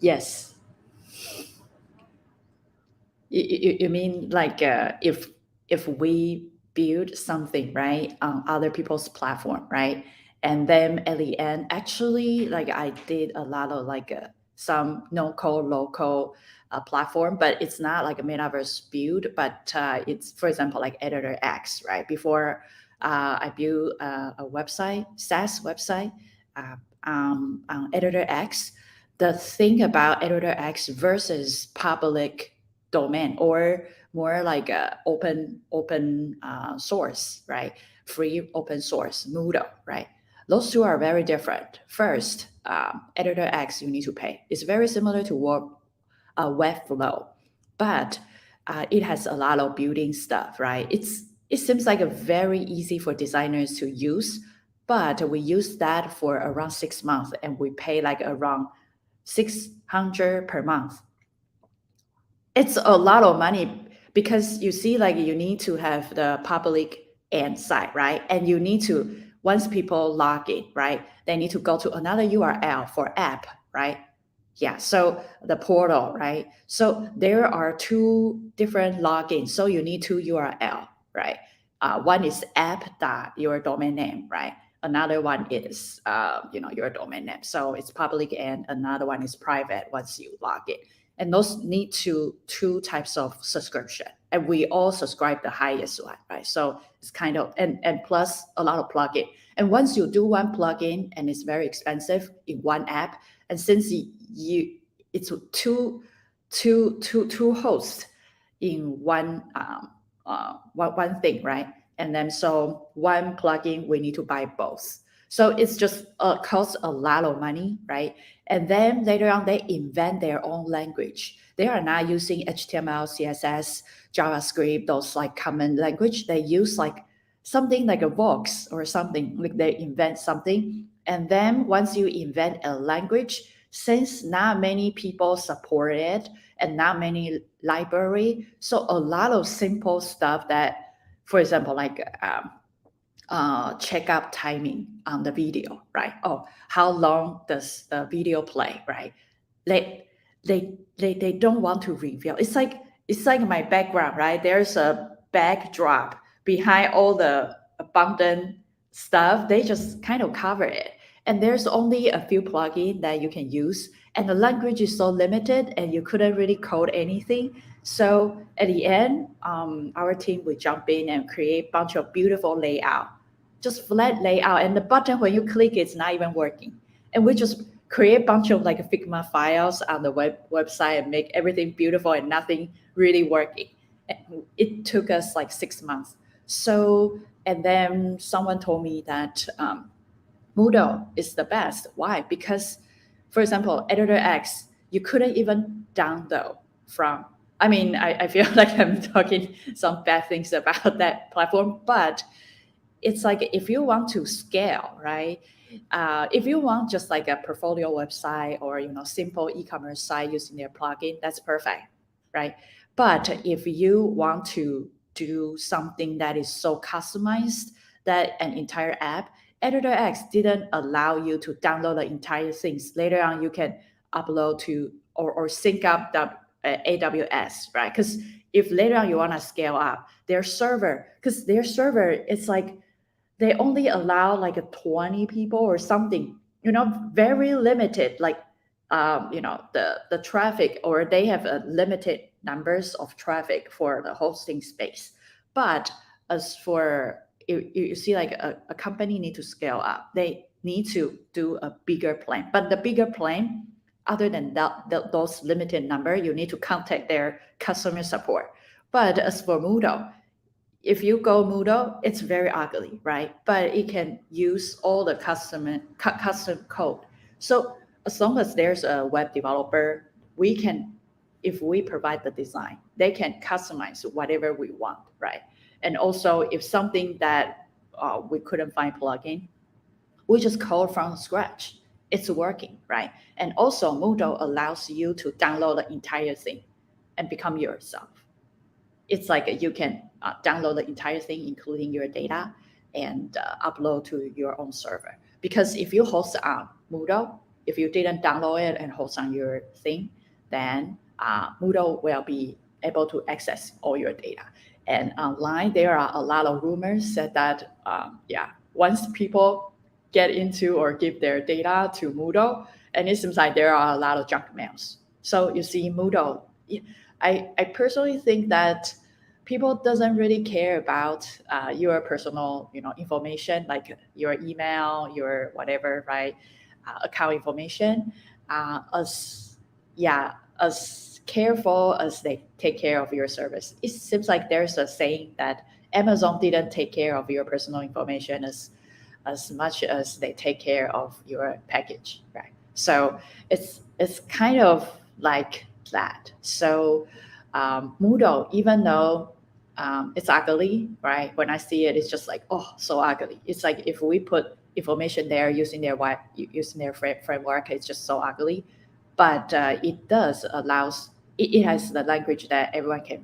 Yes. You mean like if we build something right on other people's platform, right? And then at the end, actually, like I did a lot of like some no code, low code platform, but it's not like a metaverse build, but it's for example like Editor X, right? Before I built a website, SaaS website uh, on Editor X. The thing about Editor X versus public domain or more like a open source, right? Free open source Moodle, right? Those two are very different. First, Editor X you need to pay. It's very similar to Webflow, but it has a lot of building stuff, right? It seems like a very easy for designers to use, but we use that for around 6 months and we pay like around 600 per month. It's a lot of money because you see like you need to have the public end site, right? And you need to once people log in, right, they need to go to another URL for app, right? Yeah, so the portal, right? So there are two different logins, so you need two URL, right? One is app dot your domain name, right? Another one is your domain name, so it's public, and another one is private once you log in. And those need two types of subscription, and we all subscribe the highest one, right? So it's kind of and plus a lot of plugin. And once you do one plugin and it's very expensive in one app, and since it's two hosts in one thing, right? And then so one plugin we need to buy both, so it's just costs a lot of money, right? And then later on they invent their own language. They are not using HTML, CSS, JavaScript, those like common language. They use like something like a Vox or something, like they invent something. And then once you invent a language, since not many people support it and not many library, so a lot of simple stuff that, for example, like checkup timing on the video, right? Oh, how long does the video play, right? They they don't want to reveal. It's like my background, right? There's a backdrop behind all the abundant stuff. They just kind of cover it. And there's only a few plugins that you can use. And the language is so limited and you couldn't really code anything. So at the end, our team would jump in and create a bunch of beautiful layout, just flat layout. And the button, when you click, it's not even working. And we just create a bunch of like Figma files on the website and make everything beautiful and nothing really working. And it took us like 6 months. So, and then someone told me that Moodle is the best. Why? Because, for example, Editor X, you couldn't even download from. I mean, I feel like I'm talking some bad things about that platform, but it's like if you want to scale, right? If you want just like a portfolio website or simple e-commerce site using their plugin, that's perfect, right? But if you want to do something that is so customized that an entire app, Editor X didn't allow you to download the entire things. Later on, you can upload to or sync up the AWS, right? Because if later on you want to scale up their server, it's like they only allow like a 20 people or something, very limited, like the traffic, or they have a limited numbers of traffic for the hosting space. But as for you see like a company need to scale up, they need to do a bigger plan, but the bigger plan, other than those limited number, you need to contact their customer support. But as for Moodle, if you go Moodle, it's very ugly, right? But it can use all the custom code. So as long as there's a web developer, we can, if we provide the design, they can customize whatever we want, right? And also, if something that we couldn't find plugin, we just code from scratch. It's working, right? And also, Moodle allows you to download the entire thing and become yourself. It's like you can download the entire thing, including your data, and upload to your own server. Because if you host on Moodle, if you didn't download it and host on your thing, then Moodle will be able to access all your data. And online, there are a lot of rumors that once people get into or give their data to Moodle, and it seems like there are a lot of junk mails. So you see, Moodle, I personally think that people doesn't really care about your personal, information, like your email, your whatever, right? Account information, as careful as they take care of your service. It seems like there's a saying that Amazon didn't take care of your personal information as much as they take care of your package, right? So it's kind of like that. So Moodle, even though it's ugly, right? When I see it, it's just like, oh, so ugly. It's like if we put information there using their framework, it's just so ugly. But it does allows it has the language that everyone can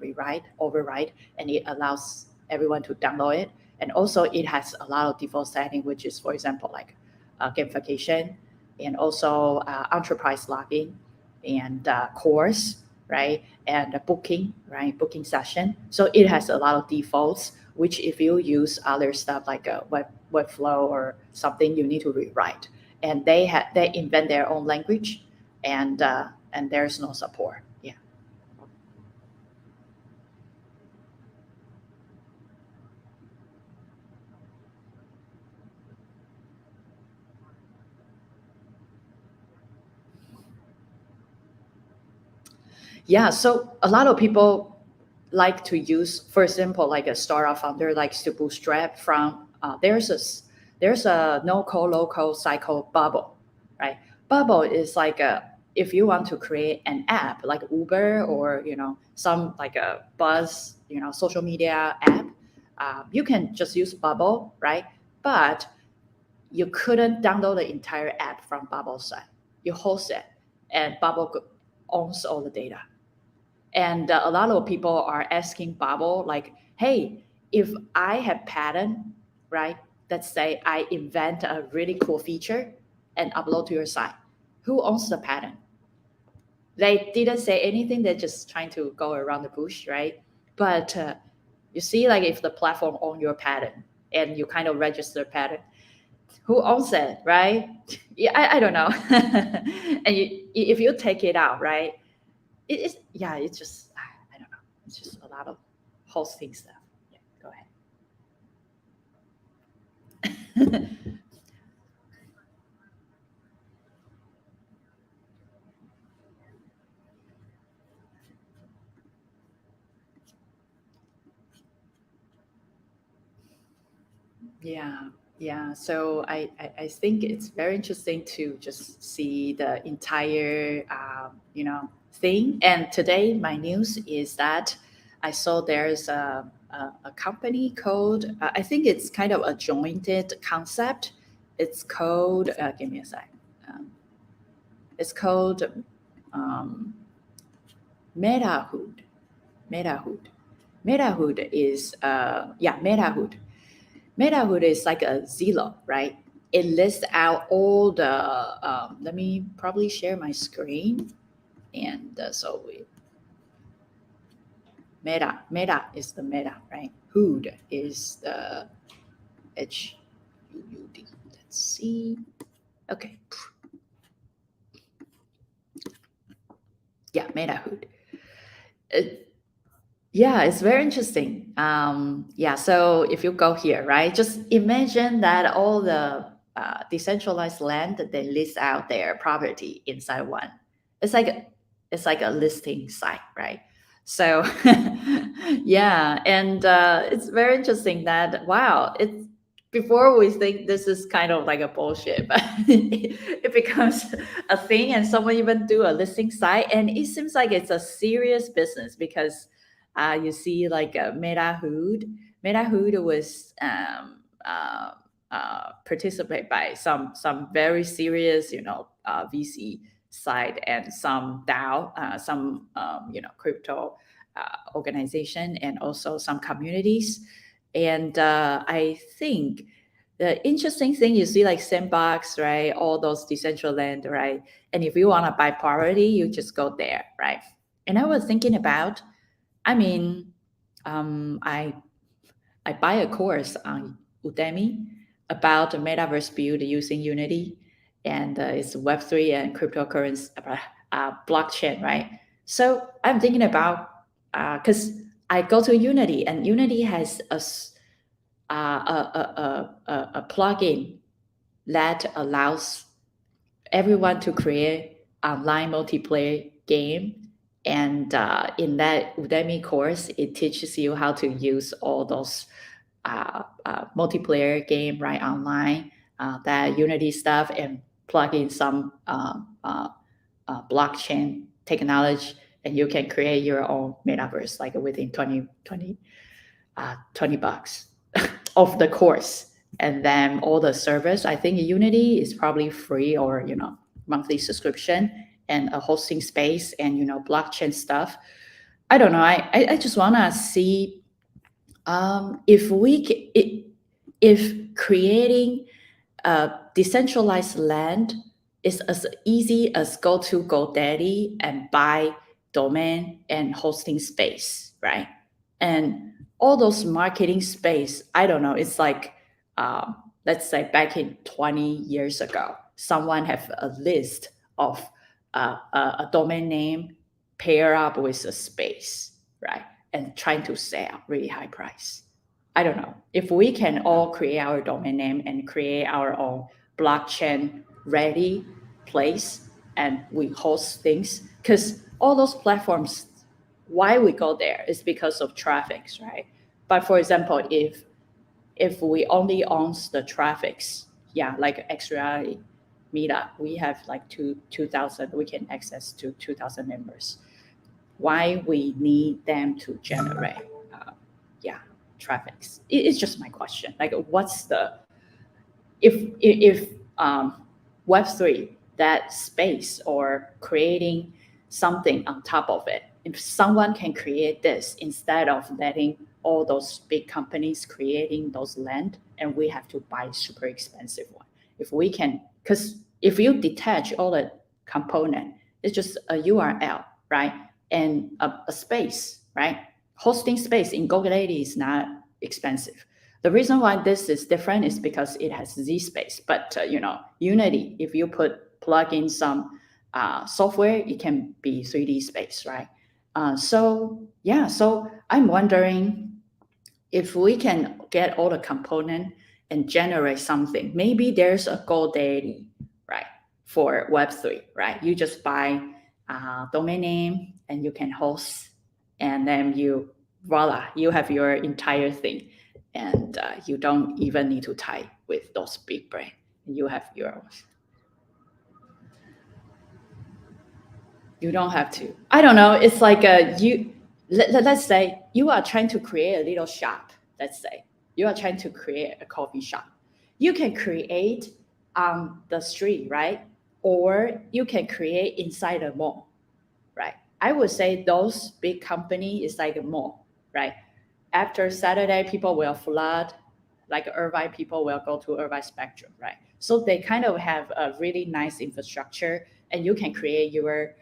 override, and it allows everyone to download it. And also, it has a lot of default setting, which is, for example, like gamification, and also enterprise login, and course, right, and booking, right, booking session. So it has a lot of defaults, which if you use other stuff like a Webflow or something, you need to rewrite. And they invent their own language, and there's no support. Yeah. Yeah, so a lot of people like to use, for example, like a startup founder likes to bootstrap from. There's a no code low code site called Bubble, right? Bubble is like a if you want to create an app like Uber or some like a Buzz social media app, you can just use Bubble, right? But you couldn't download the entire app from Bubble site. You host it, and Bubble owns all the data. And a lot of people are asking Bubble, like, hey, if I have patent, right? Let's say I invent a really cool feature and upload to your site. Who owns the patent? They didn't say anything. They're just trying to go around the bush, right? But you see, like if the platform owns your patent and you kind of register patent, who owns it, right? Yeah, I don't know. And if you take it out, right? It's just I don't know. It's just a lot of hosting stuff. Yeah, go ahead. Yeah, yeah. So I think it's very interesting to just see the entire thing. And today my news is that I saw there's a company called I think it's kind of a jointed concept. It's called give me a sec. Um, it's called um, MetaHood. MetaHood. MetaHood is MetaHood. MetaHood is like a Zillow, right? It lists out all the. Let me probably share my screen, and Meta is the Meta, right? Hood is the HUUD. Let's see. Okay. Yeah, MetaHood. Yeah, it's very interesting. Yeah, so if you go here, right, just imagine that all the decentralized land that they list out their property inside one. It's like it's like a listing site, right? So yeah, and it's very interesting that wow, it's before we think this is kind of like a bullshit, but it becomes a thing, and someone even do a listing site, and it seems like it's a serious business because you see like MetaHood. MetaHood was participated by some very serious, VC side and some DAO, some crypto organization, and also some communities. And I think the interesting thing, you see like Sandbox, right? All those Decentraland, right? And if you want to buy property, you just go there, right? And I was thinking about, I mean, I buy a course on Udemy about the metaverse build using Unity, and it's Web3 and cryptocurrency, blockchain, right? So I'm thinking about, because I go to Unity, and Unity has a plugin that allows everyone to create online multiplayer game. And in that Udemy course, it teaches you how to use all those multiplayer game right online, that Unity stuff, and plug in some blockchain technology, and you can create your own metaverse like within 20 bucks of the course. And then all the servers, I think Unity is probably free, or monthly subscription, and a hosting space, and blockchain stuff. I don't know. I just want to see if creating a decentralized land is as easy as go to GoDaddy and buy domain and hosting space, right? And all those marketing space, I don't know, it's like, let's say back in 20 years ago, someone have a list of a domain name pair up with a space, right? And trying to sell really high price. I don't know. If we can all create our domain name and create our own blockchain ready place, and we host things, because all those platforms, why we go there is because of traffics, right? But for example, if we only owns the traffics, like XReality Meetup, we have like 2,000, we can access to 2,000 members. Why we need them to generate traffics? It's just my question. Like, what's the, if Web3, that space, or creating something on top of it, if someone can create this instead of letting all those big companies creating those land, and we have to buy super expensive one. If we can, because if you detach all the component, it's just a URL, right? And a space, right? Hosting space in GoDaddy is not expensive. The reason why this is different is because it has ZSpace. But Unity, if you plug in some software, it can be 3D space, right? So I'm wondering if we can get all the component and generate something. Maybe there's a GoDaddy, right, for Web3, right? You just buy domain name and you can host, and then voila, you have your entire thing, and you don't even need to tie with those big brands. You have yours. You don't have to. I don't know. It's like let's say you are trying to create a little shop. Let's say you are trying to create a coffee shop. You can create on the street, right? Or you can create inside a mall, right? I would say those big company is like a mall, right? After Saturday, people will flood, like Irvine, people will go to Irvine Spectrum, right? So they kind of have a really nice infrastructure, and you can create your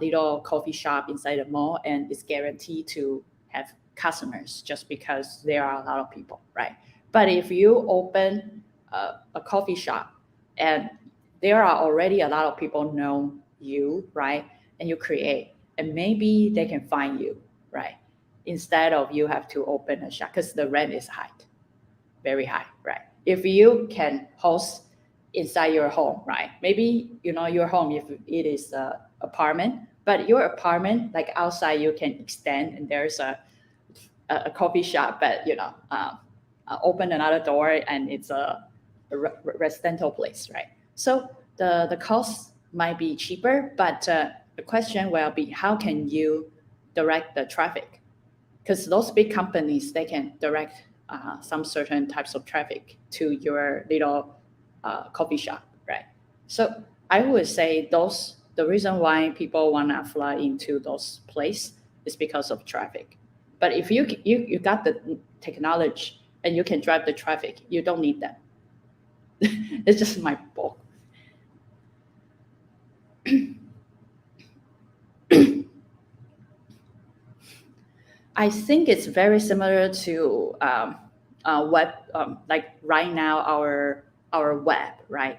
little coffee shop inside the mall, and it's guaranteed to have customers just because there are a lot of people, right? But if you open a coffee shop and there are already a lot of people know you, right? And you create, and maybe they can find you, right? Instead of you have to open a shop, because the rent is high, very high, right? If you can host inside your home, right? Maybe your home, if it is a apartment, but your apartment, like outside, you can extend, and there's a coffee shop, but open another door, and it's a residential place, right? So the cost might be cheaper, but the question will be, how can you direct the traffic? Because those big companies, they can direct some certain types of traffic to your little coffee shop, right? So I would say the reason why people want to fly into those places is because of traffic. But if you got the technology and you can drive the traffic, you don't need them. It's just my book. I think it's very similar to web, like right now our web, right?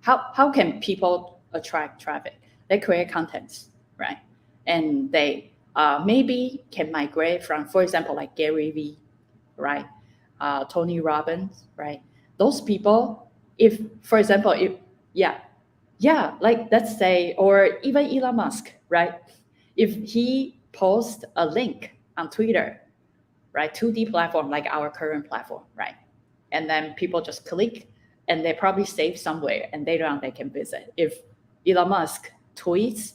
How can people attract traffic? They create contents, right? And they maybe can migrate from, for example, like Gary Vee, right? Tony Robbins, right? Those people, if for example, if yeah, yeah, like let's say, or even Elon Musk, right? If he posts a link on Twitter, right, to the platform like our current platform, right, and then people just click and they probably save somewhere and later on they can visit. If Elon Musk tweets,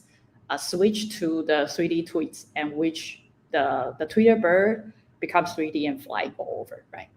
switch to the 3D tweets and which the Twitter bird becomes 3D and fly all over, right?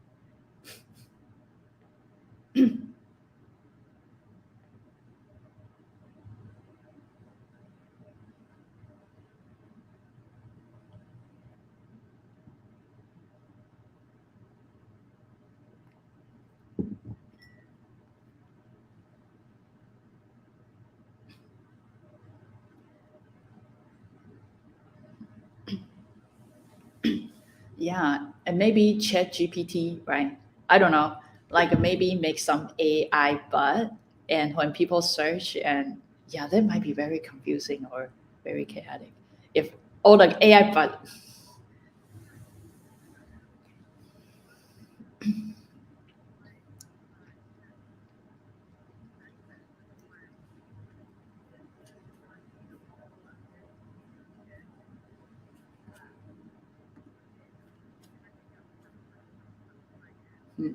Yeah, and maybe Chat GPT, right? I don't know, like maybe make some AI bot, and when people search, and yeah, that might be very confusing or very chaotic. If all the AI bot, hmm,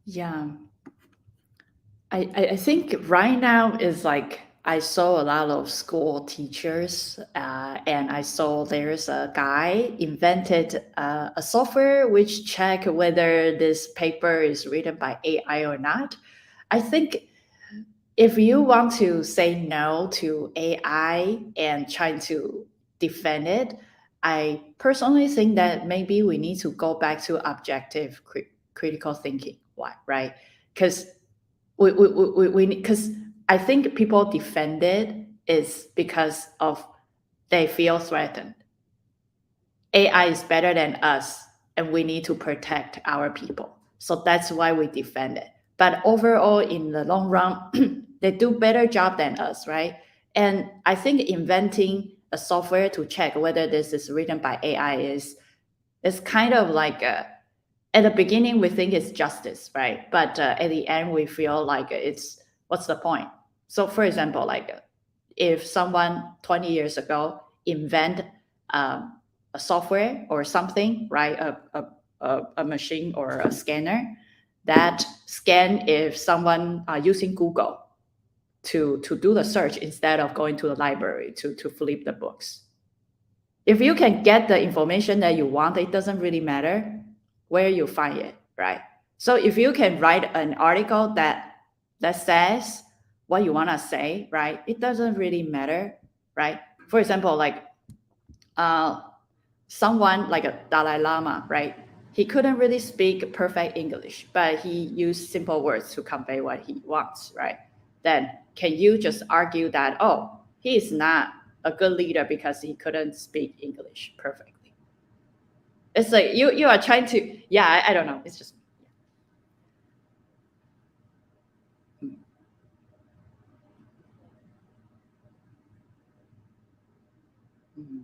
yeah, I think right now is like I saw a lot of school teachers, and I saw there's a guy invented a software which check whether this paper is written by AI or not. I think if you want to say no to AI and trying to defend it, I personally think that maybe we need to go back to objective critical thinking. Why, right? Because we because I think people defend it is because of they feel threatened. AI is better than us, and we need to protect our people. So that's why we defend it. But overall, in the long run, they do better job than us, right? And I think inventing a software to check whether this is written by AI is kind of like at the beginning we think it's justice, right? But at the end we feel like it's what's the point? So, for example, like if someone 20 years ago invent a software or something, right? A machine or a scanner that scan if someone using Google to do the search instead of going to the library to flip the books. If you can get the information that you want, it doesn't really matter where you find it, right? So if you can write an article that says what you want to say, right, it doesn't really matter, right? For example, like someone like a Dalai Lama, right? He couldn't really speak perfect English, but he used simple words to convey what he wants, right? Then can you just argue that, oh, he is not a good leader because he couldn't speak English perfectly? It's like you are trying to, yeah, I don't know. It's just, mm, mm.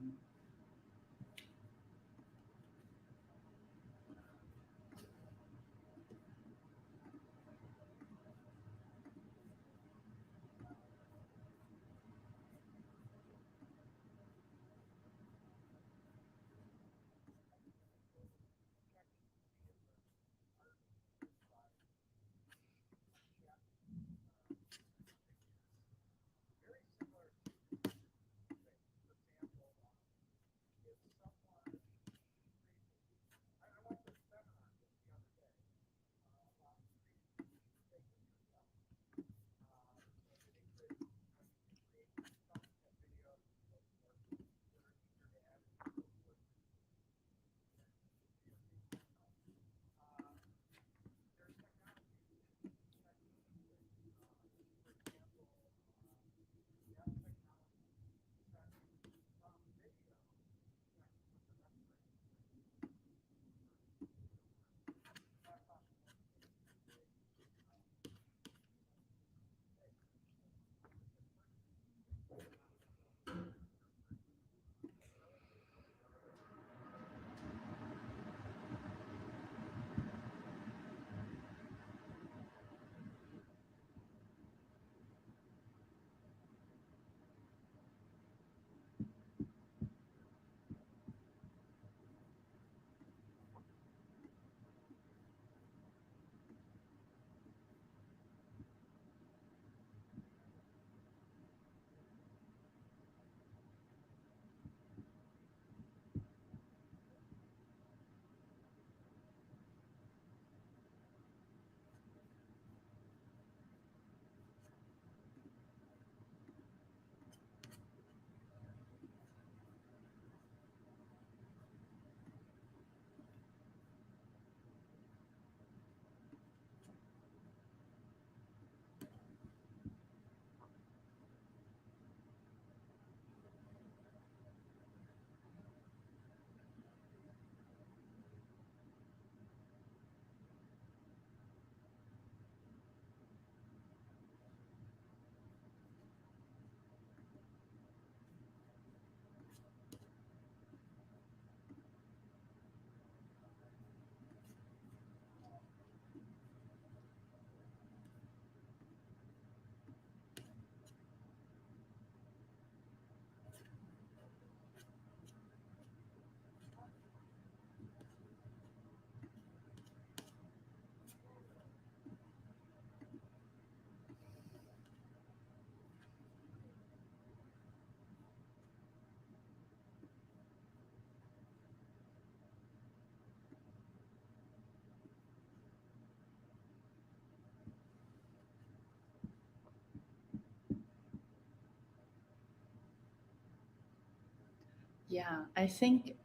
Yeah, I think,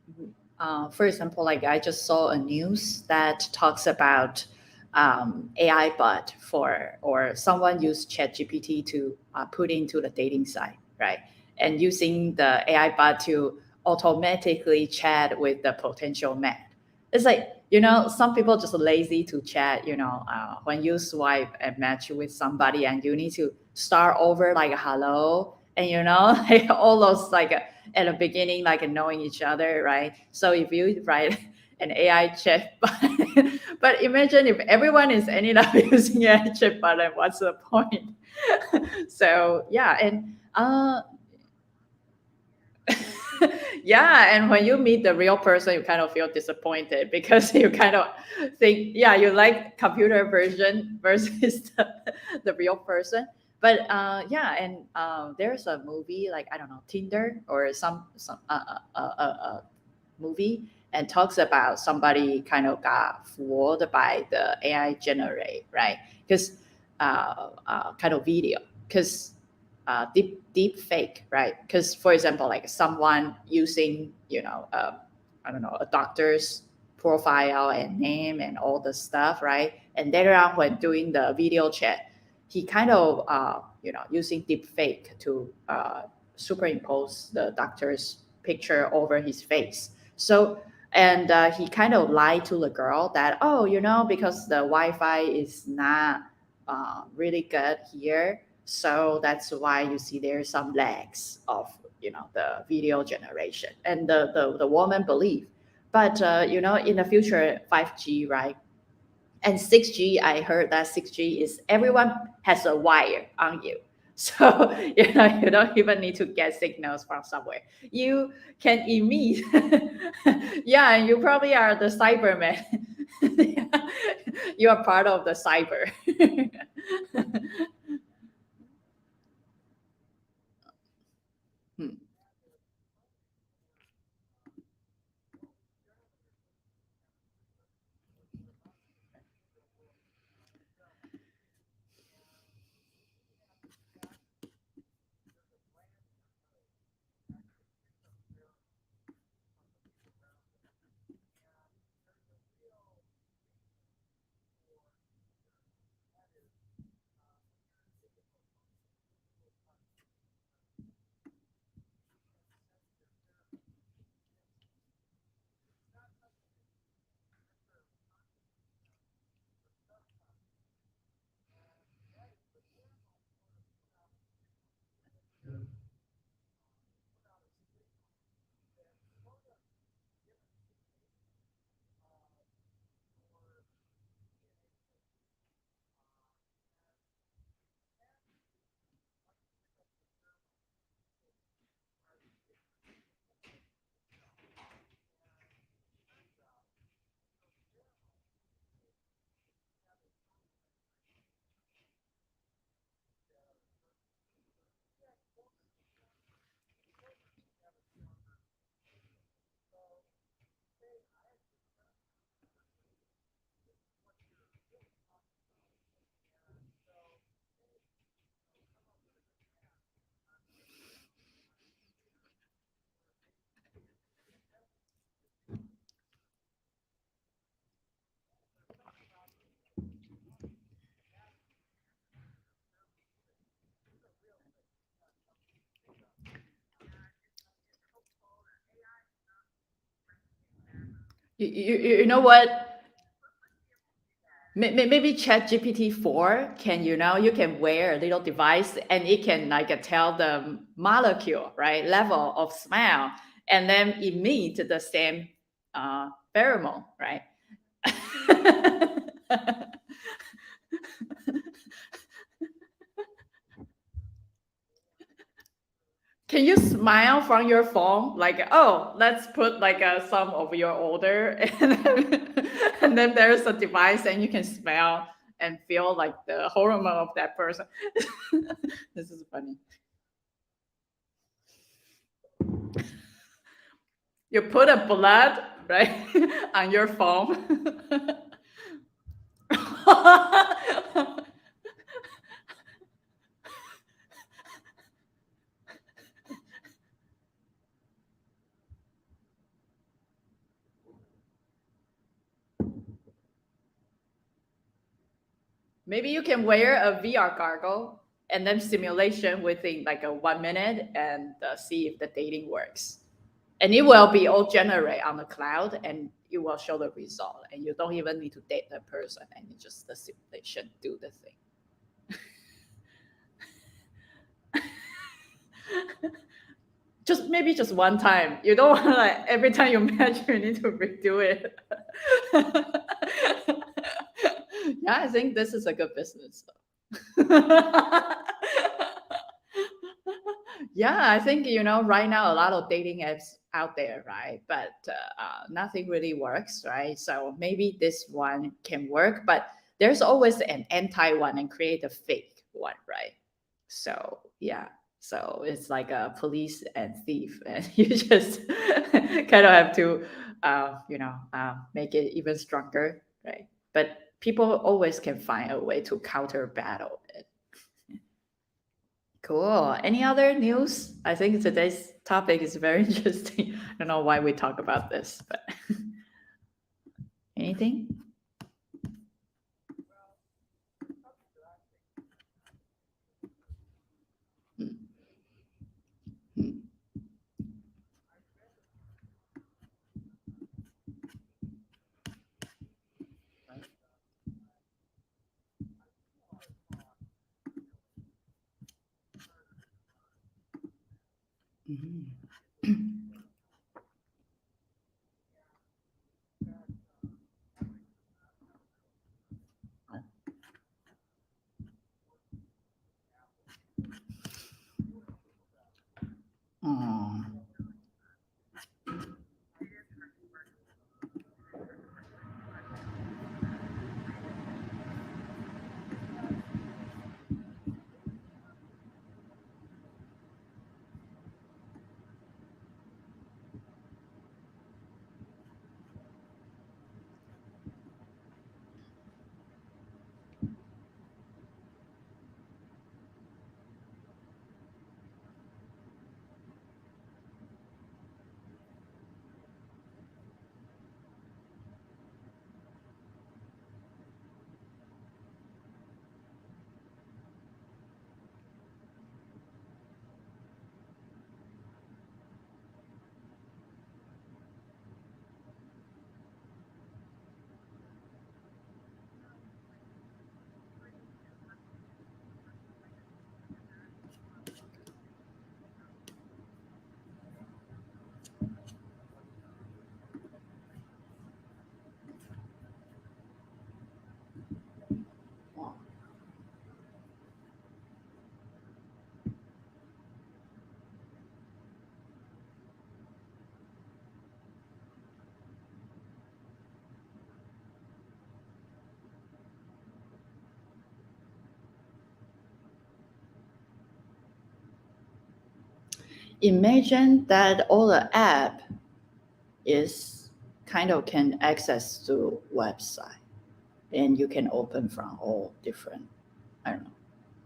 for example, like I just saw a news that talks about AI bot for, or someone used ChatGPT to put into the dating site, right? And using the AI bot to automatically chat with the potential man. It's like, some people just lazy to chat, when you swipe and match with somebody and you need to start over like hello, and like all those like at the beginning, like knowing each other, right? So if you write an AI chat button, but imagine if everyone is ending up using AI chat button, what's the point? So yeah, and Yeah, and when you meet the real person, you kind of feel disappointed because you kind of think, yeah, you like computer version versus the real person. But yeah, and there's a movie like, I don't know, Tinder or some movie, and talks about somebody kind of got fooled by the AI generate, right? Because kind of video, because deep fake, right? Because for example, like someone using, I don't know, a doctor's profile and name and all the stuff, right? And later on, when doing the video chat, he kind of using deep fake to superimpose the doctor's picture over his face. So and he kind of lied to the girl that, oh, because the Wi-Fi is not really good here, so that's why you see there's some lags of the video generation. And the woman believed. But in the future, 5G, right? And 6G, I heard that 6G is everyone has a wire on you. So you don't even need to get signals from somewhere. You can emit. Yeah, and you probably are the Cyberman. You are part of the cyber. Hmm. You know what? Maybe Chat GPT 4 can, you can wear a little device and it can like tell the molecule, right, level of smell, and then emit the same pheromone, right? Can you smile from your phone? Like, oh, let's put like some of your order, and then there's a device and you can smell and feel like the hormone of that person. This is funny. You put a blood, right, on your phone. Maybe you can wear a VR goggle and then simulation within like a 1 minute and see if the dating works. And it will be all generate on the cloud and it will show the result. And you don't even need to date the person and you just the simulation do the thing. Just maybe just one time. You don't want to like every time you match, you need to redo it. Yeah, I think this is a good business. Yeah, I think right now a lot of dating apps out there, right? But nothing really works, right? So maybe this one can work, but there's always an anti one and create a fake one, right? So yeah, so it's like a police and thief, and you just kind of have to, make it even stronger, right? But people always can find a way to counter battle it. Cool. Any other news? I think today's topic is very interesting. I don't know why we talk about this, but anything? Mm, mm, mhm. Oh, wow. Imagine that all the app is kind of can access to website and you can open from all different, I don't know,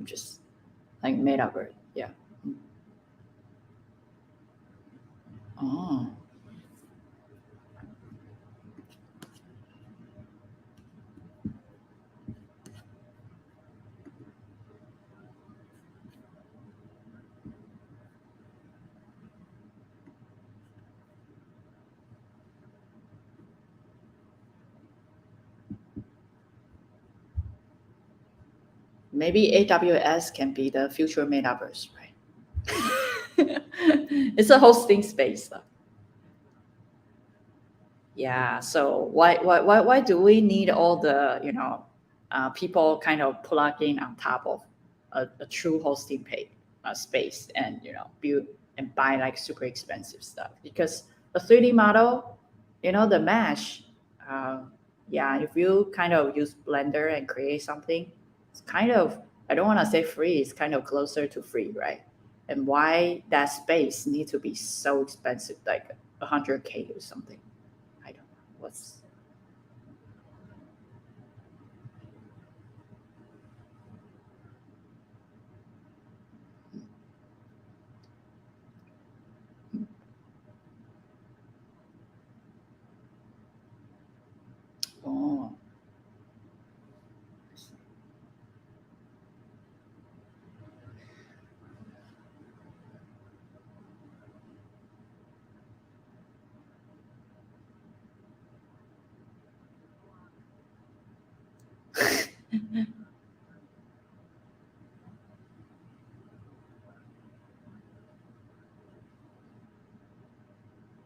just like metaverse. Yeah. Mm. Oh, maybe AWS can be the future metaverse, right? It's a hosting space. Yeah. So why do we need all the people kind of plugging on top of a true hosting space and build and buy like super expensive stuff? Because the 3D model, the mesh, uh, yeah, if you kind of use Blender and create something, it's kind of, I don't want to say free, it's kind of closer to free, right? And why that space need to be so expensive, like 100K or something? I don't know. What's oh,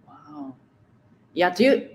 wow. Yeah, do you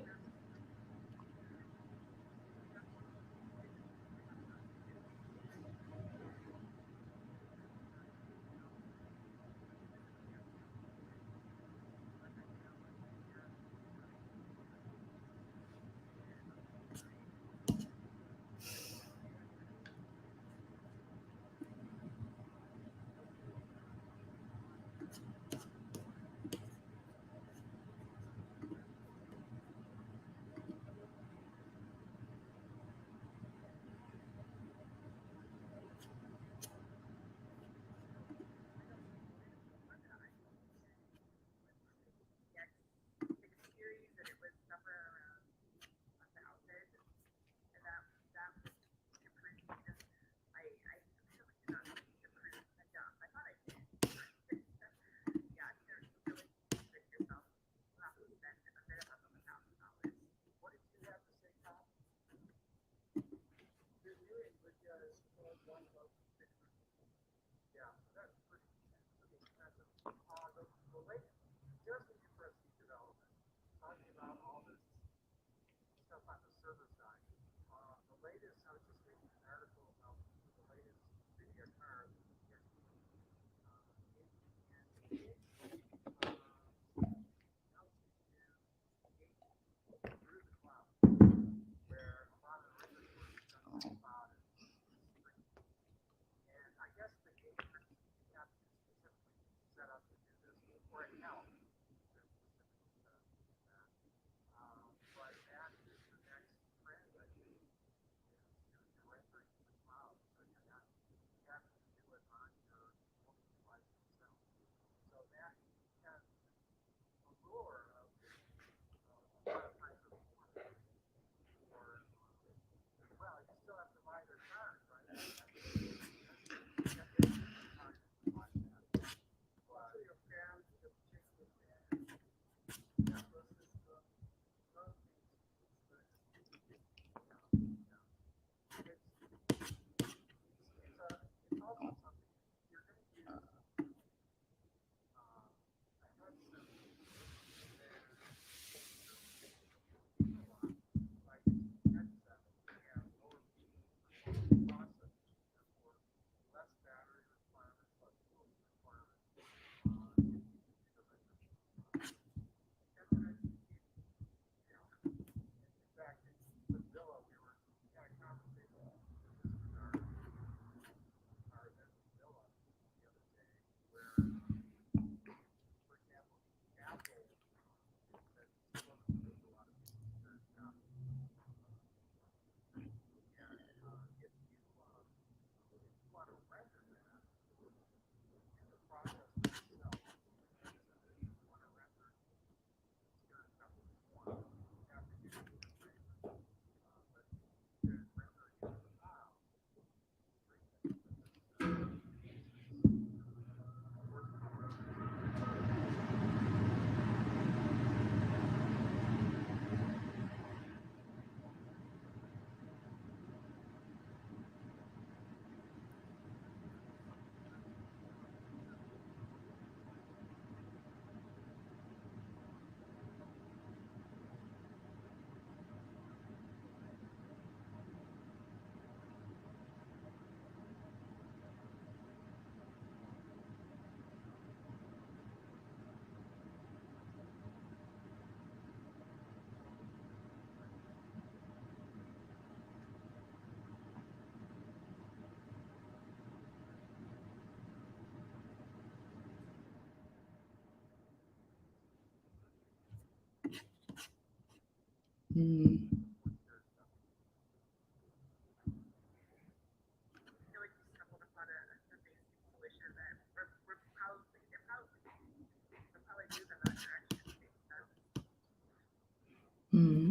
Mm.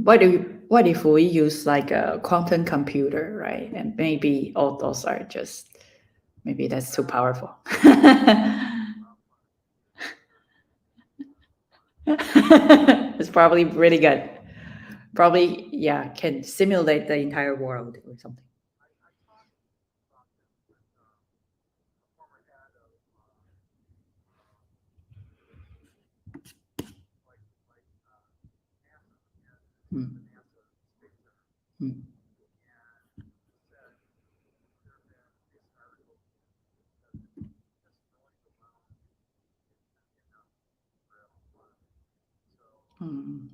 What if we use like a quantum computer, right? And maybe all those are just maybe that's too powerful. It's probably really good. Probably, yeah, can simulate the entire world or something. Hmm. Hmm. Hmm.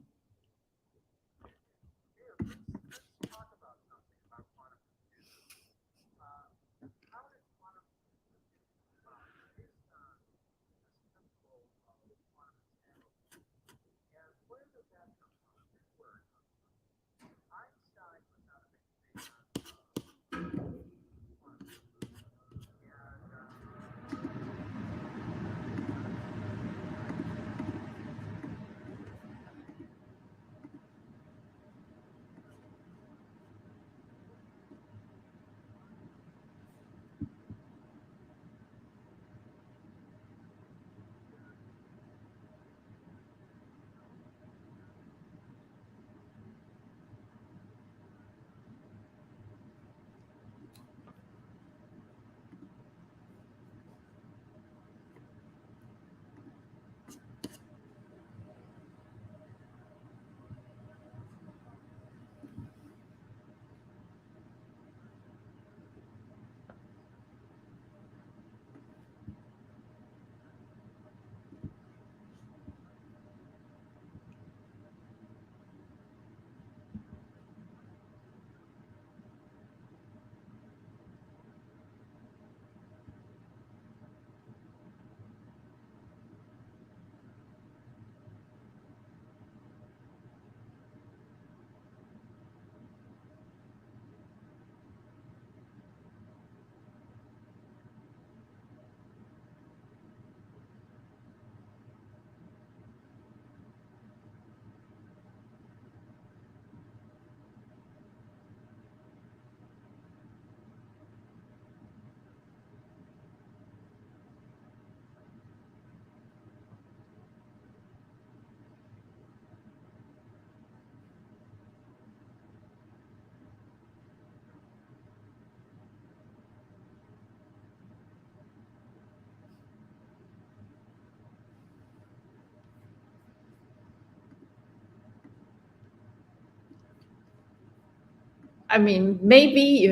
I mean, maybe,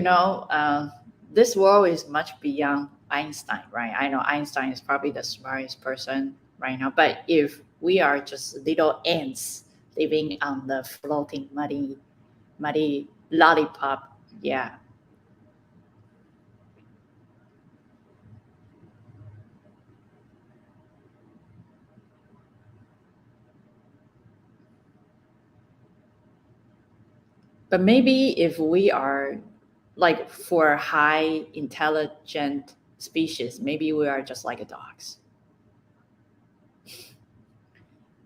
this world is much beyond Einstein, right? I know Einstein is probably the smartest person right now, but if we are just little ants living on the floating muddy lollipop, yeah. But maybe if we are like for high intelligent species, maybe we are just like dogs.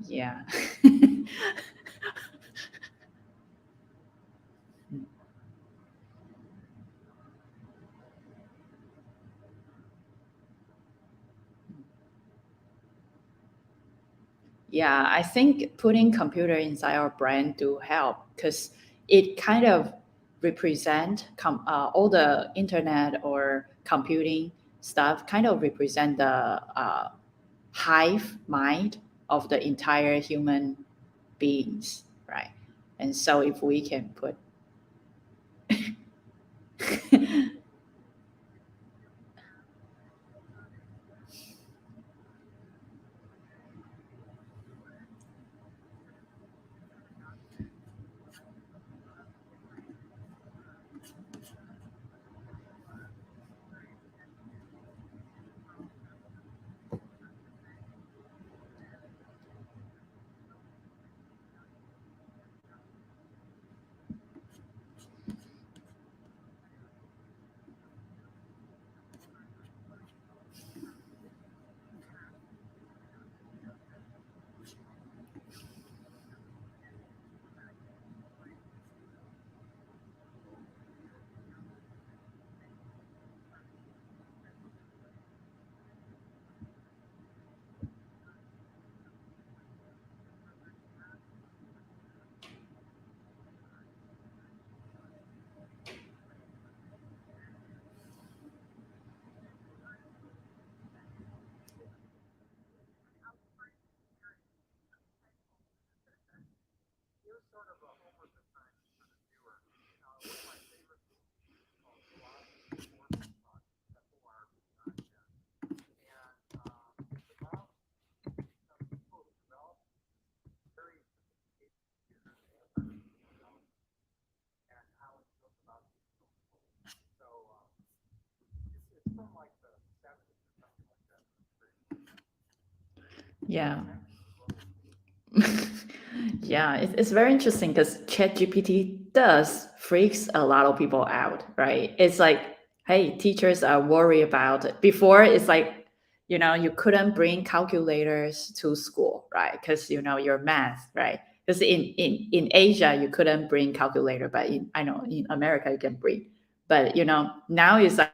Yeah. Yeah, I think putting computer inside our brain do help because it kind of represent all the internet or computing stuff kind of represent the hive mind of the entire human beings, right? And so if we can put Yeah. Yeah, it's very interesting because ChatGPT does freaks a lot of people out, right? It's like, hey, teachers are worried about it. Before, it's like, you couldn't bring calculators to school, right? Because your math, right? Because in Asia you couldn't bring calculator, but I know in America you can bring. But now it's like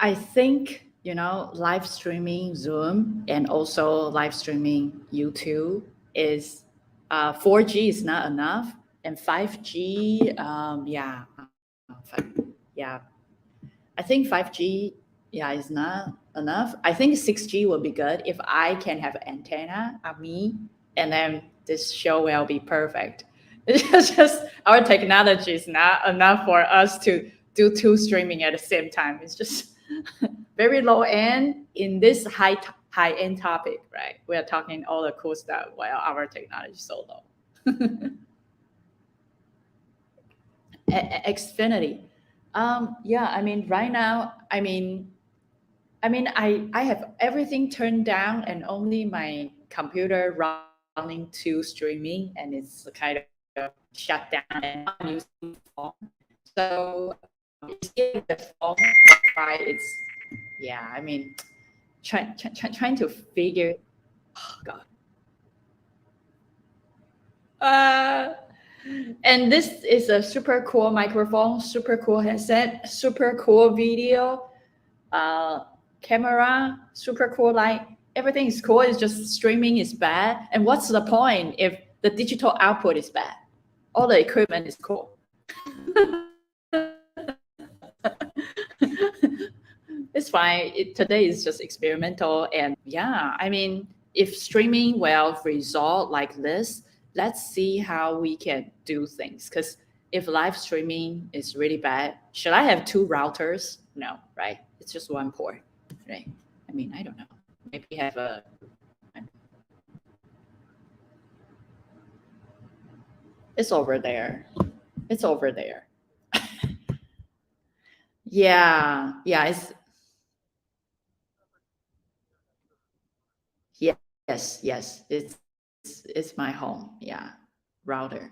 I think, live streaming Zoom and also live streaming YouTube is 4G is not enough, and 5G, yeah, I think 5G, yeah, is not enough. I think 6G will be good if I can have antenna on me, and then this show will be perfect. It's just our technology is not enough for us to do two streaming at the same time. It's just very low end in this high end topic, right? We are talking all the cool stuff while our technology is so low. Xfinity. Yeah, I mean, right now, I have everything turned down and only my computer running to streaming, and it's kind of shut down and I'm using the phone. So it's getting the phone right. It's yeah. I mean, trying to figure. Oh God. Uh, and this is a super cool microphone, super cool headset, super cool video, camera, super cool light. Everything is cool. It's just streaming is bad. And what's the point if the digital output is bad? All the equipment is cool. It's fine. Today is just experimental. And yeah, I mean, if streaming will result like this, let's see how we can do things. Because if live streaming is really bad, should I have two routers? No, right? It's just one port, right? I mean, I don't know. Maybe have a. It's over there. It's over there. Yeah, yeah. Yes. It's my home. Yeah, router.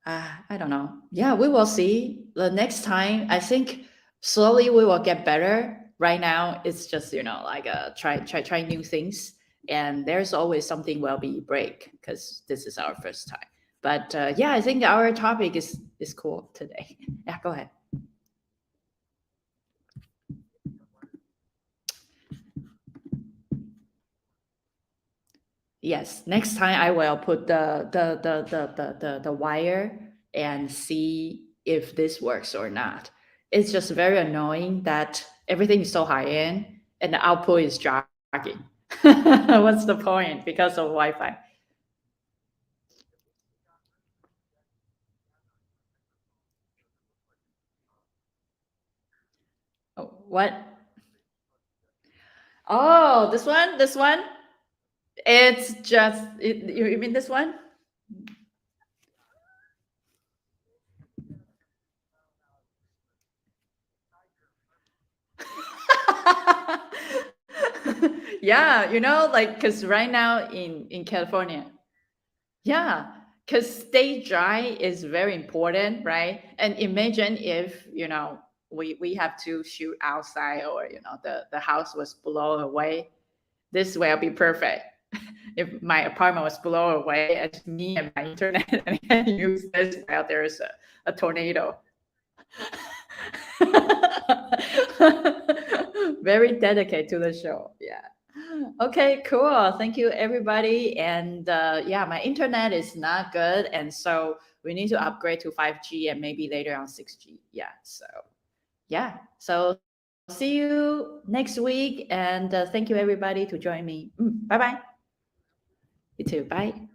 I don't know. Yeah, we will see. The next time, I think slowly we will get better. Right now, it's just like try new things, and there's always something will be break because this is our first time. But yeah, I think our topic is cool today. Yeah, go ahead. Yes, next time I will put the wire and see if this works or not. It's just very annoying that everything is so high end and the output is jogging. What's the point? Because of Wi-Fi. Oh, what? Oh, this one, this one. It's just you mean this one? Yeah, like because right now in California, yeah, because stay dry is very important, right? And imagine if we have to shoot outside, or the house was blown away. This will be perfect. If my apartment was blown away, and me and my internet, and I can use this while there's a tornado. Very dedicated to the show. Yeah. Okay, cool. Thank you, everybody. And yeah, my internet is not good. And so we need to upgrade to 5G and maybe later on 6G. Yeah. So, yeah. So, see you next week. And thank you, everybody, to join me. Bye bye. You too. Bye.